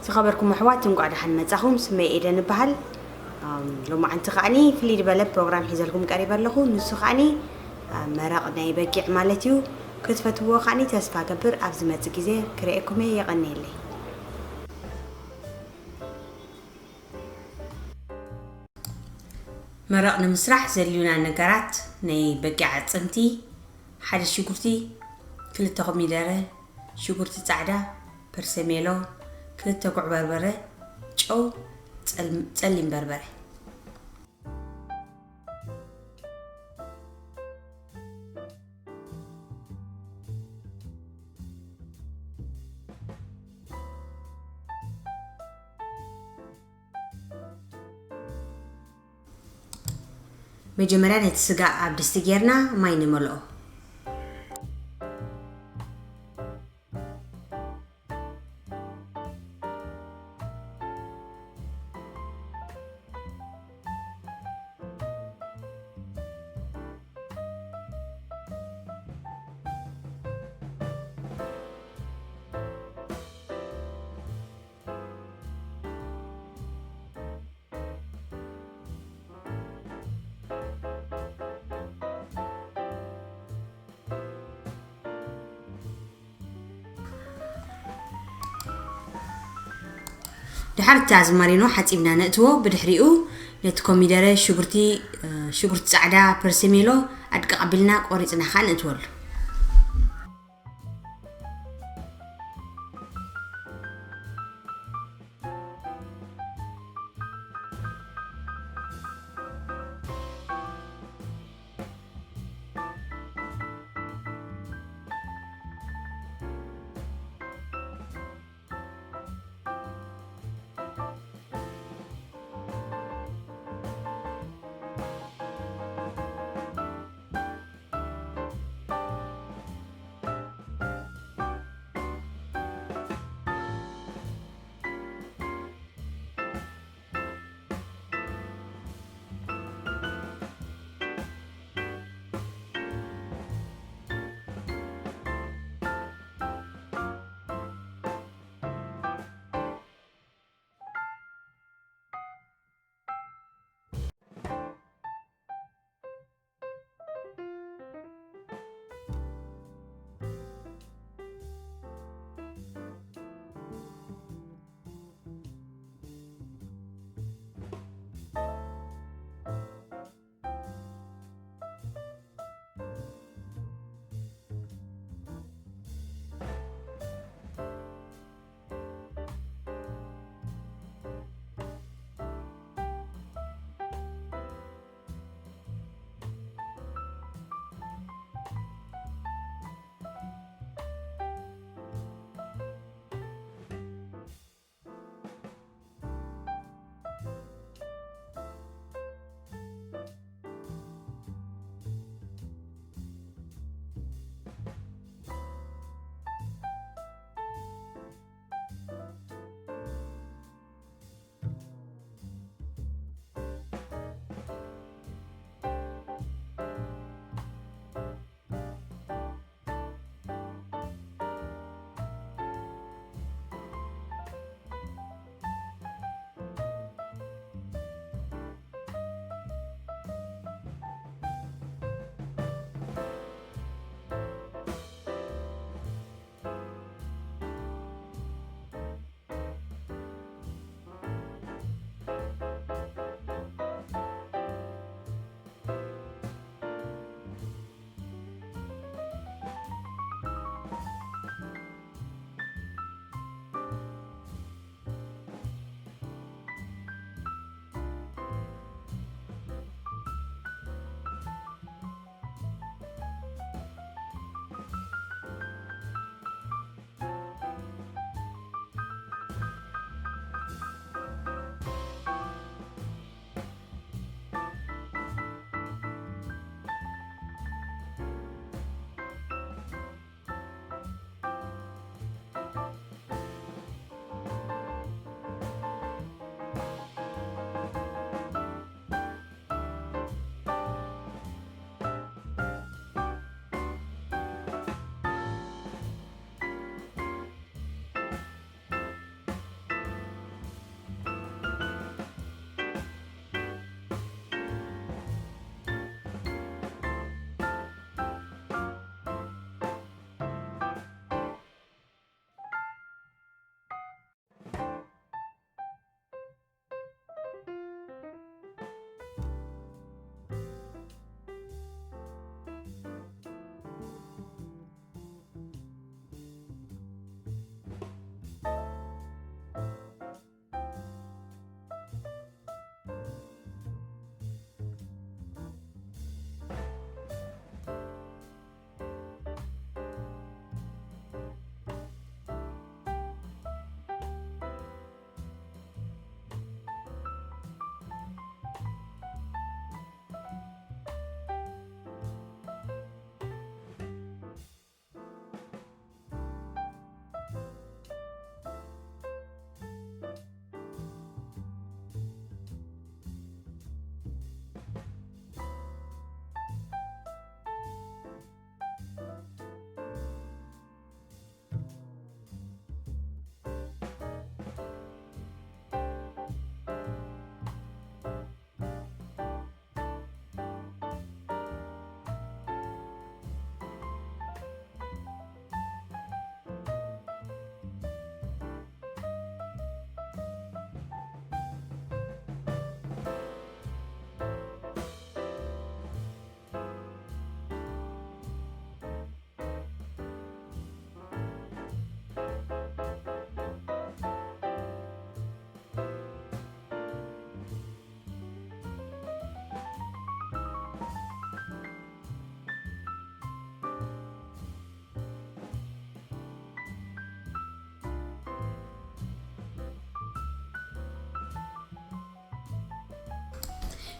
تخبركم محواتن قاعد حن متزخم سمي إيدن بحال لو ما أنت خاني في اللي بلد برنامج حيزلكم قريب لهو نص خاني مرق ناي بقيع مالتيو كتفتوه خاني تسفى كبر أفزمت كذا كريكم يغني لي مرق ንምስራሕ ዘድልዩና ነገራት ናይ በጊዕ ኣዕጽምቲ ሓደ ሽጉርቲ ክልተ ኮሚደረ ሽጉርቲ ጻዕዳ ፐርሰሜሎ ክልተ ጉዕ በርበረ ጨው ጸሊም በርበረ መጀመሪያ ነቲ ስጋ ኣብ ድስቲ ጌርና ማይ ንመልኦ دحرت عزمارينو حتيبنا نأتوه بدحريقو نت كوميدره شغورتي صعدا برسميلو أدق قبلنا قريتنا خان نتول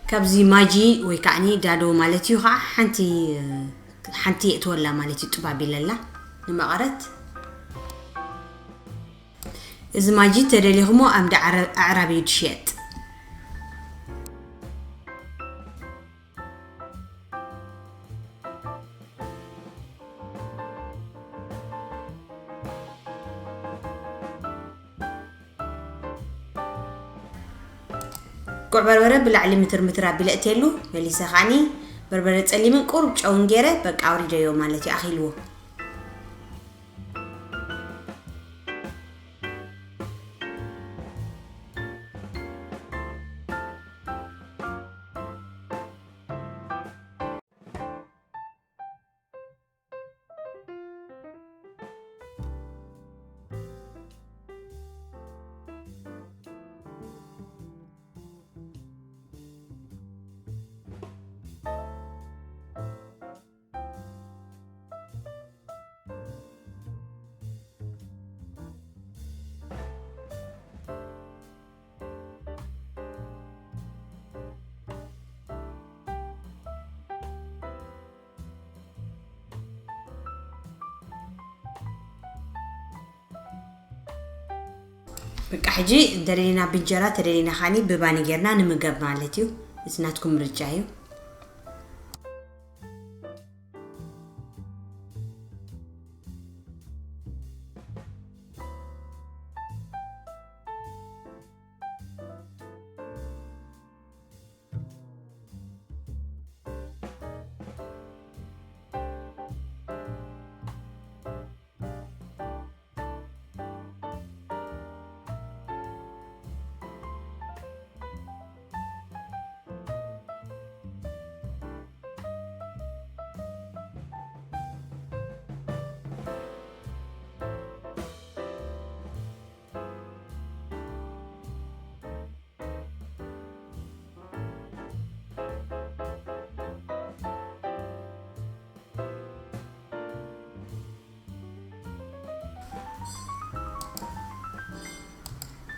كابزي ماجي ويكعني دادو مالتي خا حنتي اتولا مالتي طبابي للا نما قرت إذا ما جيت تدليهمو أم دا عربي تشيت قرب بربره بالعلي متر بلقتيلو ملي سخاني بربره تصليمن قرب ጨውን ገረ በቃ አውሪደዮ ማለት ያኺልዎ በቃ ሕጂ ደሬና ብንጀራ ተደሬና ኻኒ በባኒ ገርና ንምገብ ማለት እዩ እስናትኩም ምርጫዩ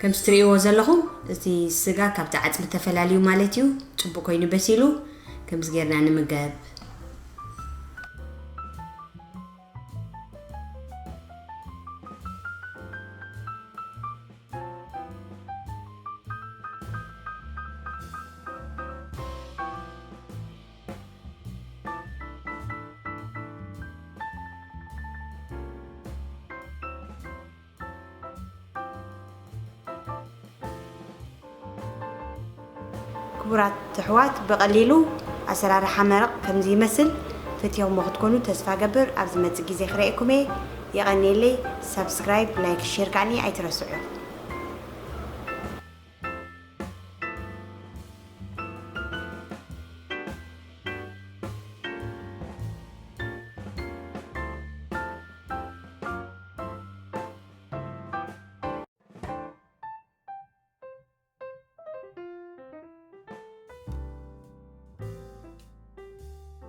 كم ستريو زلهم زي السجا كابت أعصمت تفلاليو مالتيو تبو كوينو بسيلو كم سجرنا نمجاب كبرات تحوات بقليلو أسرارحا حمرق كم زي مثل فتيهم وقت كونوا تسفى قبر أبز ما تسقي زي خرائكم يغني لي سبسكرايب لايك شير كعني أي ترسعوا